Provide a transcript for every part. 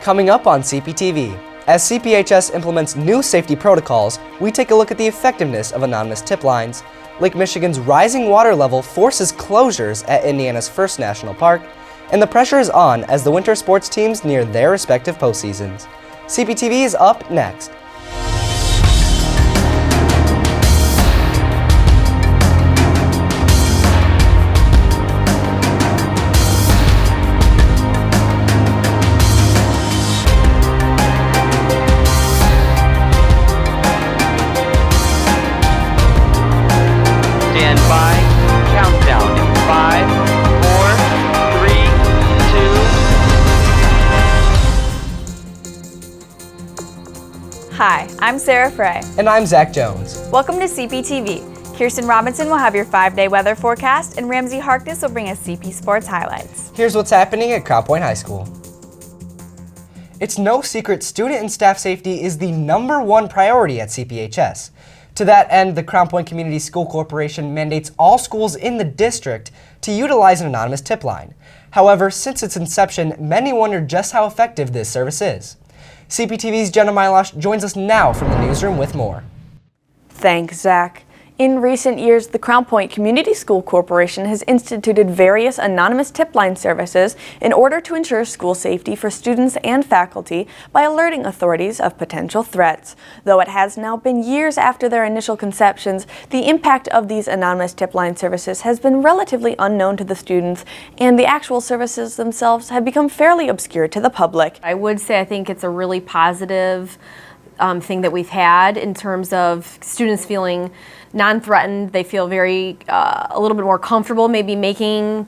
Coming up on CPTV, as CPHS implements new safety protocols, we take a look at the effectiveness of anonymous tip lines. Lake Michigan's rising water level forces closures at Indiana's First National Park, and the pressure is on as the winter sports teams near their respective postseasons. CPTV is up next. Stand by. Countdown in 5, 4, 3, 2. Hi, I'm Sarah Frey. And I'm Zach Jones. Welcome to CPTV. Kirsten Robinson will have your 5-day weather forecast, and Ramsey Harkness will bring us CP Sports highlights. Here's what's happening at Crown Point High School. It's no secret student and staff safety is the #1 priority at CPHS. To that end, the Crown Point Community School Corporation mandates all schools in the district to utilize an anonymous tip line. However, since its inception, many wonder just how effective this service is. CPTV's Jenna Milosh joins us now from the newsroom with more. Thanks, Zach. In recent years, the Crown Point Community School Corporation has instituted various anonymous tip line services in order to ensure school safety for students and faculty by alerting authorities of potential threats. Though it has now been years after their initial conceptions, the impact of these anonymous tip line services has been relatively unknown to the students, and the actual services themselves have become fairly obscure to the public. I would say I think it's a really positive thing that we've had in terms of students feeling non-threatened. They feel very a little bit more comfortable maybe making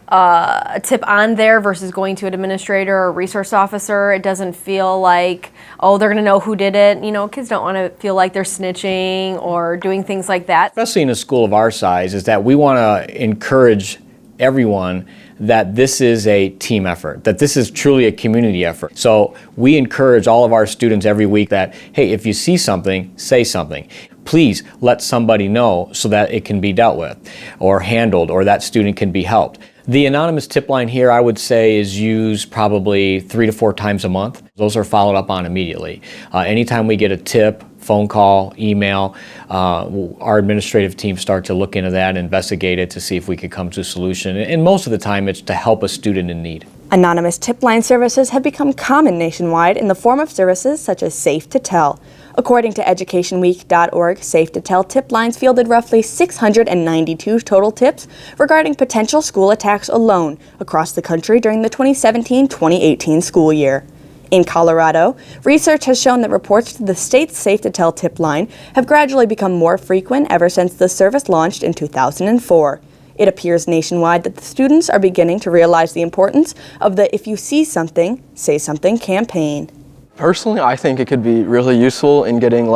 a tip on there versus going to an administrator or resource officer. It doesn't feel like, oh, they're gonna know who did it. You know, kids don't wanna feel like they're snitching or doing things like that. Especially in a school of our size, is that we wanna encourage everyone that this is a team effort, that this is truly a community effort. So we encourage all of our students every week that, hey, if you see something, say something. Please let somebody know so that it can be dealt with or handled, or that student can be helped. The anonymous tip line here, I would say, is used probably 3 to 4 times a month. Those are followed up on immediately. Anytime we get a tip, phone call, email, our administrative team start to look into that and investigate it to see if we could come to a solution. And most of the time it's to help a student in need. Anonymous tip line services have become common nationwide in the form of services such as Safe to Tell. According to educationweek.org, Safe to Tell tip lines fielded roughly 692 total tips regarding potential school attacks alone across the country during the 2017-2018 school year. In Colorado, research has shown that reports to the state's Safe to Tell tip line have gradually become more frequent ever since the service launched in 2004. It appears nationwide that the students are beginning to realize the importance of the If You See Something, Say Something campaign. Personally, I think it could be really useful in getting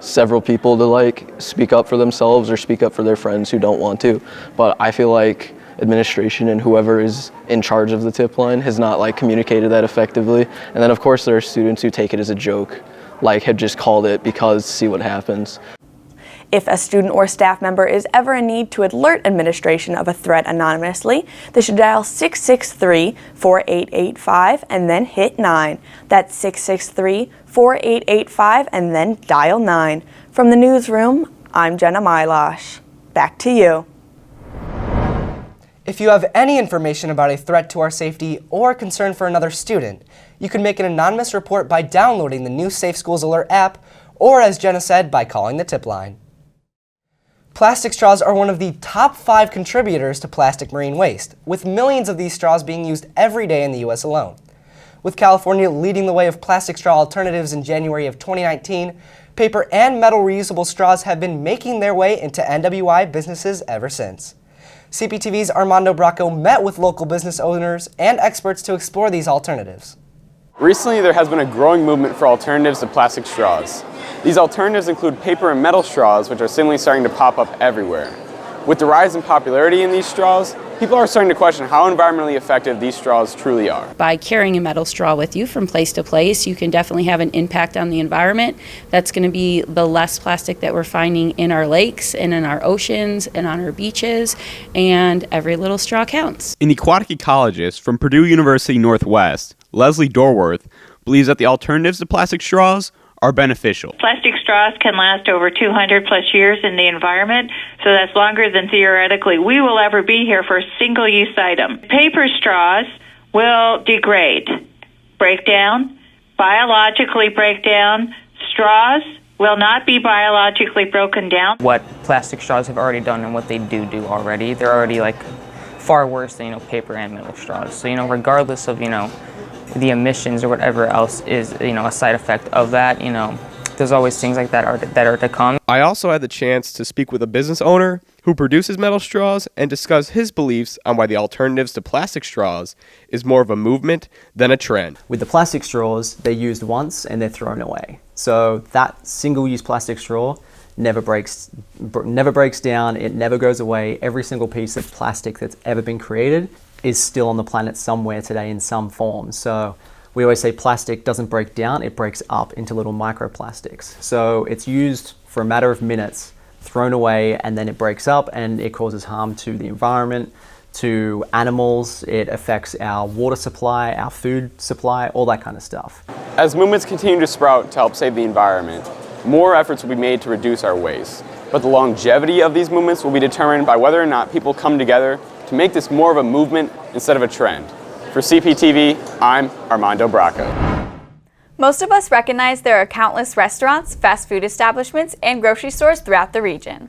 several people to speak up for themselves or speak up for their friends who don't want to. But I feel like administration and whoever is in charge of the tip line has not communicated that effectively. And then of course there are students who take it as a joke, have just called it because see what happens. If a student or staff member is ever in need to alert administration of a threat anonymously, they should dial 663-4885 and then hit 9. That's 663-4885 and then dial 9. From the newsroom, I'm Jenna Milosh. Back to you. If you have any information about a threat to our safety or a concern for another student, you can make an anonymous report by downloading the new Safe Schools Alert app, or as Jenna said, by calling the tip line. Plastic straws are one of the top 5 contributors to plastic marine waste, with millions of these straws being used every day in the U.S. alone. With California leading the way of plastic straw alternatives in January of 2019, paper and metal reusable straws have been making their way into NWI businesses ever since. CPTV's Armando Bracco met with local business owners and experts to explore these alternatives. Recently, there has been a growing movement for alternatives to plastic straws. These alternatives include paper and metal straws, which are seemingly starting to pop up everywhere. With the rise in popularity in these straws, people are starting to question how environmentally effective these straws truly are. By carrying a metal straw with you from place to place, you can definitely have an impact on the environment. That's going to be the less plastic that we're finding in our lakes and in our oceans and on our beaches, and every little straw counts. An aquatic ecologist from Purdue University Northwest, Leslie Dorworth, believes that the alternatives to plastic straws are beneficial. Plastic straws can last over 200 plus years in the environment, so that's longer than theoretically we will ever be here for a single-use item. Paper straws will degrade, break down, biologically break down. Straws will not be biologically broken down. What plastic straws have already done and what they do already, they're already like far worse than, paper and metal straws. So, regardless of, the emissions or whatever else is, a side effect of that, there's always things like that are to come. I also had the chance to speak with a business owner who produces metal straws and discuss his beliefs on why the alternatives to plastic straws is more of a movement than a trend. With the plastic straws, they're used once and they're thrown away. So that single-use plastic straw never breaks down, it never goes away. Every single piece of plastic that's ever been created is still on the planet somewhere today in some form. So we always say plastic doesn't break down, it breaks up into little microplastics. So it's used for a matter of minutes, thrown away, and then it breaks up and it causes harm to the environment, to animals, it affects our water supply, our food supply, all that kind of stuff. As movements continue to sprout to help save the environment, more efforts will be made to reduce our waste. But the longevity of these movements will be determined by whether or not people come together to make this more of a movement instead of a trend. For CPTV, I'm Armando Bracco. Most of us recognize there are countless restaurants, fast food establishments, and grocery stores throughout the region.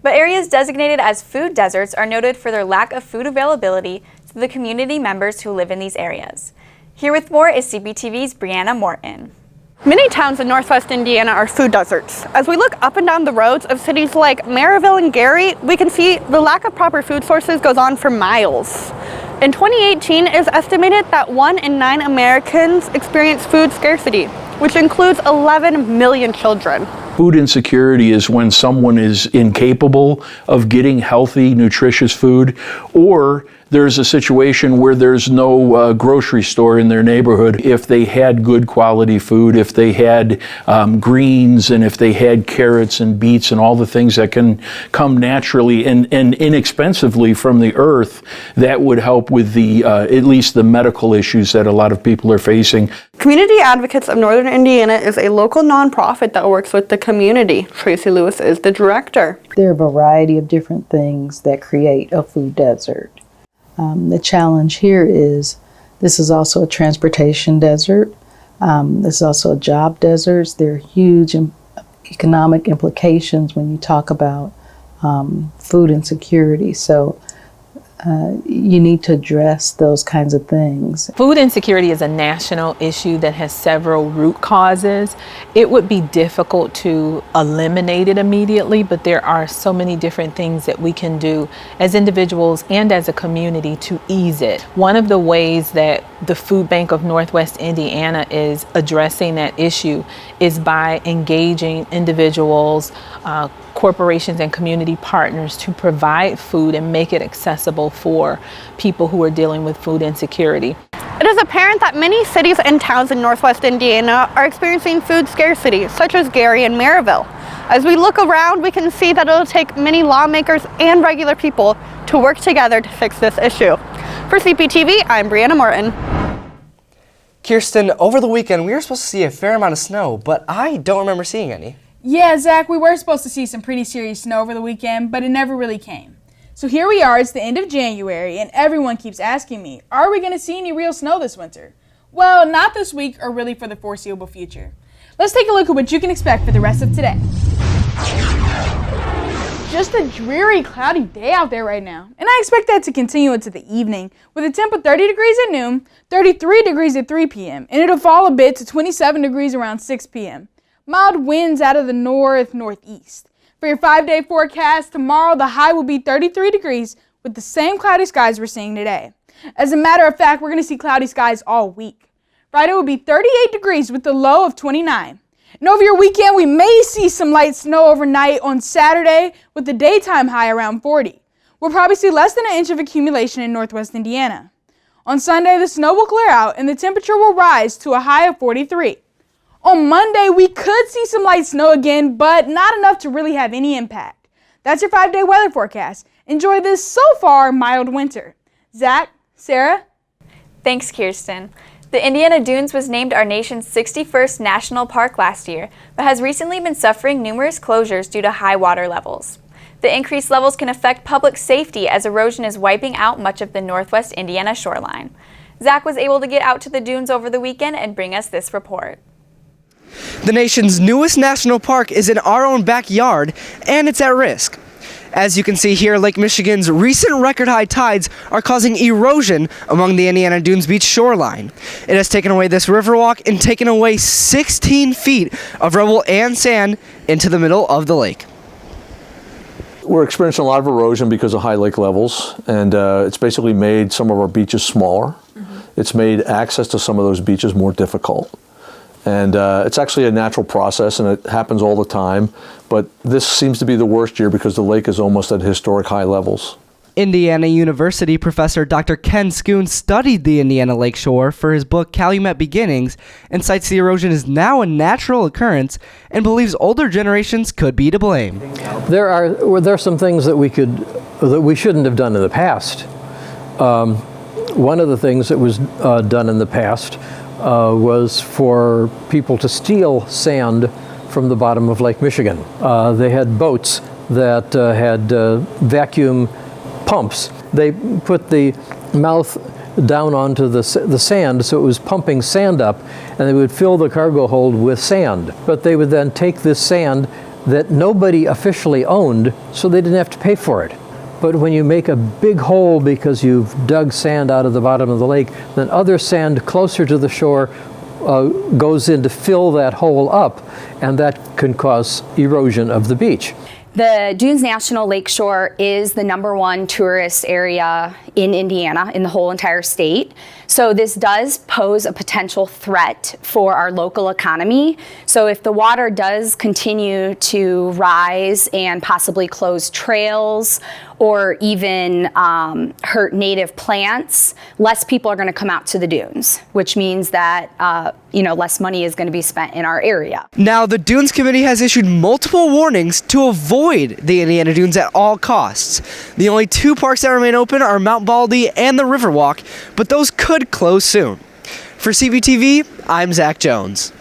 But areas designated as food deserts are noted for their lack of food availability to the community members who live in these areas. Here with more is CPTV's Brianna Morton. Many towns in northwest Indiana are food deserts. As we look up and down the roads of cities like Maryville and Gary, we can see the lack of proper food sources goes on for miles. In 2018, it is estimated that 1 in 9 Americans experience food scarcity, which includes 11 million children. Food insecurity is when someone is incapable of getting healthy, nutritious food, or there's a situation where there's no grocery store in their neighborhood. If they had good quality food, if they had greens, and if they had carrots and beets and all the things that can come naturally and inexpensively from the earth, that would help with the at least the medical issues that a lot of people are facing. Community Advocates of Northern Indiana is a local nonprofit that works with the community. Tracy Lewis is the director. There are a variety of different things that create a food desert. The challenge here is this is also a transportation desert. This is also a job desert. There are huge economic implications when you talk about food insecurity. So you need to address those kinds of things. Food insecurity is a national issue that has several root causes. It would be difficult to eliminate it immediately, but there are so many different things that we can do as individuals and as a community to ease it. One of the ways that the Food Bank of Northwest Indiana is addressing that issue is by engaging individuals, corporations and community partners to provide food and make it accessible for people who are dealing with food insecurity. It is apparent that many cities and towns in northwest Indiana are experiencing food scarcity, such as Gary and Maryville. As we look around, we can see that it'll take many lawmakers and regular people to work together to fix this issue. For CPTV, I'm Brianna Morton. Kirsten, over the weekend we were supposed to see a fair amount of snow, but I don't remember seeing any. Yeah, Zach, we were supposed to see some pretty serious snow over the weekend, but it never really came. So here we are, it's the end of January, and everyone keeps asking me, are we going to see any real snow this winter? Well, not this week or really for the foreseeable future. Let's take a look at what you can expect for the rest of today. Just a dreary, cloudy day out there right now, and I expect that to continue into the evening with a temp of 30 degrees at noon, 33 degrees at 3 p.m., and it'll fall a bit to 27 degrees around 6 p.m. Mild winds out of the northeast. For your 5-day forecast, tomorrow the high will be 33 degrees with the same cloudy skies we're seeing today. As a matter of fact, we're going to see cloudy skies all week. Friday will be 38 degrees with the low of 29. And over your weekend, we may see some light snow overnight on Saturday with the daytime high around 40. We'll probably see less than an inch of accumulation in northwest Indiana. On Sunday, the snow will clear out and the temperature will rise to a high of 43. On Monday, we could see some light snow again, but not enough to really have any impact. That's your 5-day weather forecast. Enjoy this so far mild winter. Zach, Sarah? Thanks, Kirsten. The Indiana Dunes was named our nation's 61st national park last year, but has recently been suffering numerous closures due to high water levels. The increased levels can affect public safety as erosion is wiping out much of the northwest Indiana shoreline. Zach was able to get out to the dunes over the weekend and bring us this report. The nation's newest national park is in our own backyard, and it's at risk. As you can see here, Lake Michigan's recent record-high tides are causing erosion along the Indiana Dunes Beach shoreline. It has taken away this riverwalk and taken away 16 feet of rubble and sand into the middle of the lake. We're experiencing a lot of erosion because of high lake levels, and it's basically made some of our beaches smaller. It's made access to some of those beaches more difficult. And it's actually a natural process, and it happens all the time, but this seems to be the worst year because the lake is almost at historic high levels. Indiana University professor Dr. Ken Schoon studied the Indiana lakeshore for his book Calumet Beginnings and cites the erosion is now a natural occurrence and believes older generations could be to blame. There are some things that we shouldn't have done in the past. One of the things that was done in the past was for people to steal sand from the bottom of Lake Michigan. They had boats that had vacuum pumps. They put the mouth down onto the sand, so it was pumping sand up, and they would fill the cargo hold with sand. But they would then take this sand that nobody officially owned, so they didn't have to pay for it. But when you make a big hole because you've dug sand out of the bottom of the lake, then other sand closer to the shore goes in to fill that hole up, and that can cause erosion of the beach. The Dunes National Lakeshore is the #1 tourist area in Indiana, in the whole entire state. So this does pose a potential threat for our local economy. So if the water does continue to rise and possibly close trails or even hurt native plants, less people are going to come out to the dunes, which means that less money is going to be spent in our area. Now, the Dunes Committee has issued multiple warnings to avoid the Indiana Dunes at all costs. The only two parks that remain open are Mount Baldy and the Riverwalk, but those could close soon. For CPTV, I'm Zach Jones.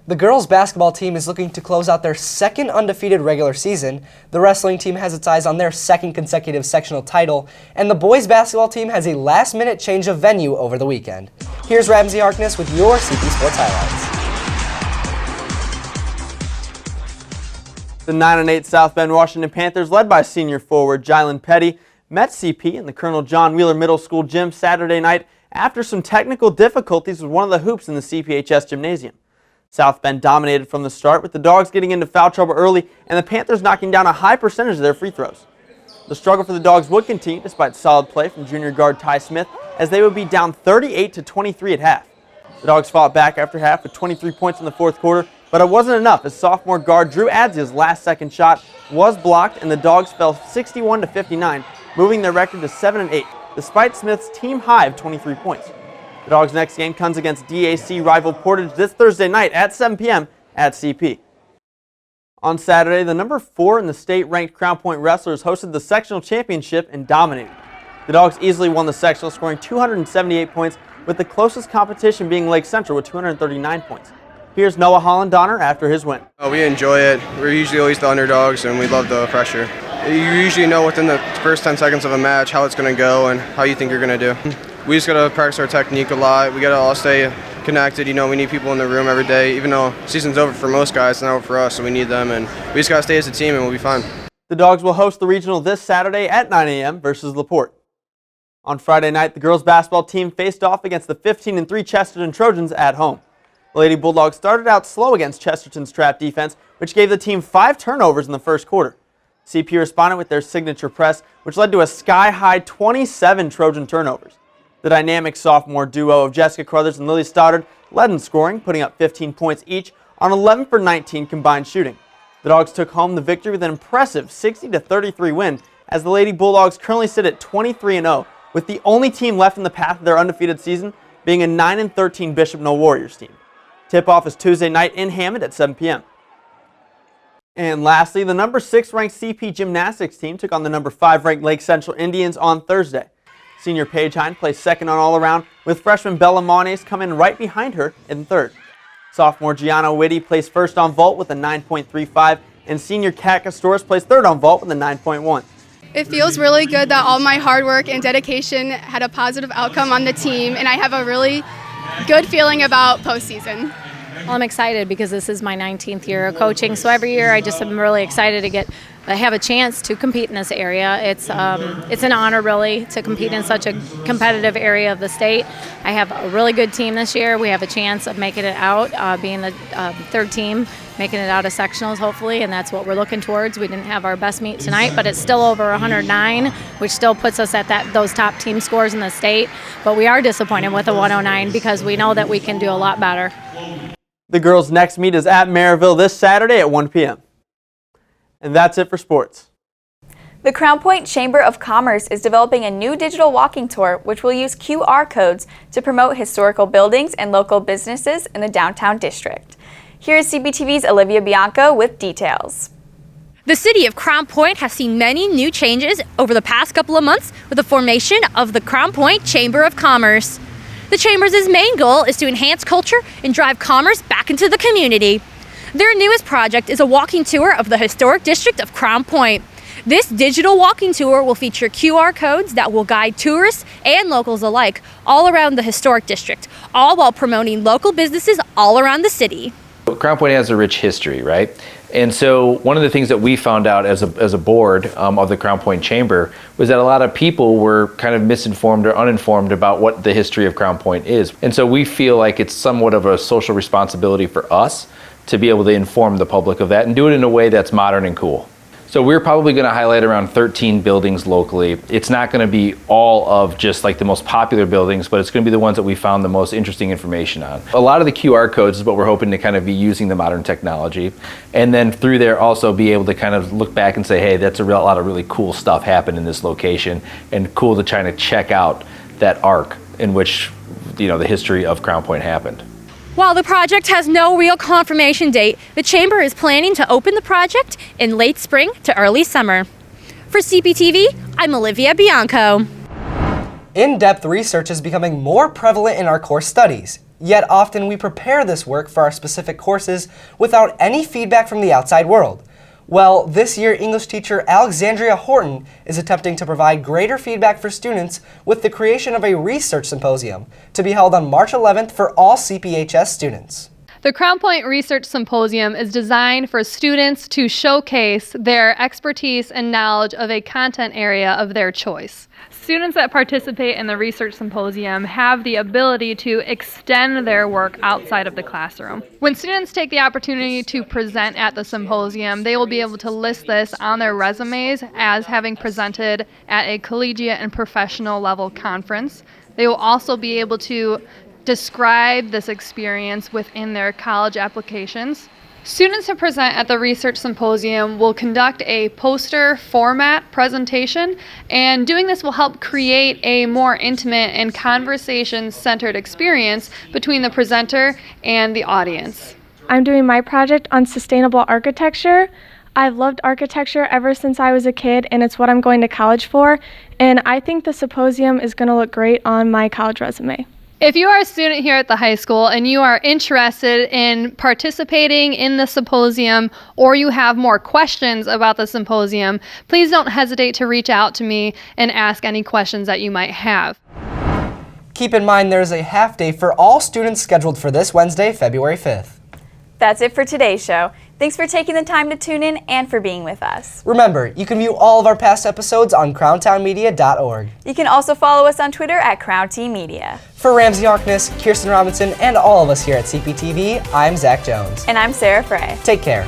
The girls basketball team is looking to close out their second undefeated regular season. The wrestling team has its eyes on their second consecutive sectional title, and the boys basketball team has a last-minute change of venue over the weekend. Here's Ramsey Harkness with your CP Sports highlights. The 9-8 South Bend Washington Panthers, led by senior forward Jylan Petty, met CP in the Colonel John Wheeler Middle School gym Saturday night after some technical difficulties with one of the hoops in the CPHS gymnasium. South Bend dominated from the start, with the Dogs getting into foul trouble early and the Panthers knocking down a high percentage of their free throws. The struggle for the Dogs would continue despite solid play from junior guard Ty Smith, as they would be down 38-23 at half. The Dogs fought back after half with 23 points in the fourth quarter, but it wasn't enough as sophomore guard Drew Adzia's last-second shot was blocked and the Dogs fell 61-59, moving their record to 7-8, despite Smith's team high of 23 points. The Dogs' next game comes against DAC rival Portage this Thursday night at 7 p.m. at CP. On Saturday, the number 4 in the state-ranked Crown Point Wrestlers hosted the sectional championship and dominated. The Dogs easily won the sectional, scoring 278 points, with the closest competition being Lake Central with 239 points. Here's Noah Holland-Donner after his win. We enjoy it. We're usually always the underdogs, and we love the pressure. You usually know within the first 10 seconds of a match how it's going to go and how you think you're going to do. We just got to practice our technique a lot. We got to all stay connected. We need people in the room every day. Even though season's over for most guys, it's not over for us, so we need them. And we just got to stay as a team, and we'll be fine. The Dogs will host the regional this Saturday at 9 a.m. versus LaPorte. On Friday night, the girls basketball team faced off against the 15-3 Chesterton Trojans at home. The Lady Bulldogs started out slow against Chesterton's trap defense, which gave the team 5 turnovers in the first quarter. CP responded with their signature press, which led to a sky-high 27 Trojan turnovers. The dynamic sophomore duo of Jessica Crothers and Lily Stoddard led in scoring, putting up 15 points each on 11 for 19 combined shooting. The Dogs took home the victory with an impressive 60-33 win, as the Lady Bulldogs currently sit at 23-0, with the only team left in the path of their undefeated season being a 9-13 Bishop Knoll Warriors team. Tip-off is Tuesday night in Hammond at 7 p.m. And lastly, the number 6 ranked CP gymnastics team took on the number 5 ranked Lake Central Indians on Thursday. Senior Paige Hine placed second on all-around, with freshman Bella Mones coming right behind her in third. Sophomore Gianna Whitty placed first on vault with a 9.35, and senior Kat Castores placed third on vault with a 9.1. It feels really good that all my hard work and dedication had a positive outcome on the team, and I have a really good feeling about postseason. Well, I'm excited because this is my 19th year of coaching, so every year I just am really excited to have a chance to compete in this area. It's an honor, really, to compete in such a competitive area of the state. I have a really good team this year. We have a chance of making it out, being the third team, making it out of sectionals, hopefully, and that's what we're looking towards. We didn't have our best meet tonight, but it's still over 109, which still puts us at those top team scores in the state. But we are disappointed with a 109 because we know that we can do a lot better. The girls' next meet is at Maryville this Saturday at 1 p.m. And that's it for sports. The Crown Point Chamber of Commerce is developing a new digital walking tour which will use QR codes to promote historical buildings and local businesses in the downtown district. Here is CPTV's Olivia Bianco with details. The city of Crown Point has seen many new changes over the past couple of months with the formation of the Crown Point Chamber of Commerce. The Chamber's main goal is to enhance culture and drive commerce back into the community. Their newest project is a walking tour of the historic district of Crown Point. This digital walking tour will feature QR codes that will guide tourists and locals alike all around the historic district, all while promoting local businesses all around the city. Crown Point has a rich history, right? And so one of the things that we found out as a board of the Crown Point Chamber was that a lot of people were kind of misinformed or uninformed about what the history of Crown Point is. And so we feel like it's somewhat of a social responsibility for us to be able to inform the public of that and do it in a way that's modern and cool. So we're probably going to highlight around 13 buildings locally. It's not going to be all of just like the most popular buildings, but it's going to be the ones that we found the most interesting information on. A lot of the QR codes is what we're hoping to kind of be using the modern technology. And then through there also be able to kind of look back and say, hey, that's a lot of really cool stuff happened in this location, and cool to try to check out that arc in which, you know, the history of Crown Point happened. While the project has no real confirmation date, the Chamber is planning to open the project in late spring to early summer. For CPTV, I'm Olivia Bianco. In-depth research is becoming more prevalent in our course studies, yet often we prepare this work for our specific courses without any feedback from the outside world. Well, this year English teacher Alexandria Horton is attempting to provide greater feedback for students with the creation of a research symposium to be held on March 11th for all CPHS students. The Crown Point Research Symposium is designed for students to showcase their expertise and knowledge of a content area of their choice. Students that participate in the Research Symposium have the ability to extend their work outside of the classroom. When students take the opportunity to present at the symposium, they will be able to list this on their resumes as having presented at a collegiate and professional level conference. They will also be able to describe this experience within their college applications. Students who present at the Research Symposium will conduct a poster format presentation, and doing this will help create a more intimate and conversation-centered experience between the presenter and the audience. I'm doing my project on sustainable architecture. I've loved architecture ever since I was a kid, and it's what I'm going to college for, and I think the symposium is going to look great on my college resume. If you are a student here at the high school and you are interested in participating in the symposium, or you have more questions about the symposium, please don't hesitate to reach out to me and ask any questions that you might have. Keep in mind there's a half day for all students scheduled for this Wednesday, February 5th. That's it for today's show. Thanks for taking the time to tune in and for being with us. Remember, you can view all of our past episodes on crowntownmedia.org. You can also follow us on Twitter at CrownTMedia. For Ramsey Harkness, Kirsten Robinson, and all of us here at CPTV, I'm Zach Jones. And I'm Sarah Frey. Take care.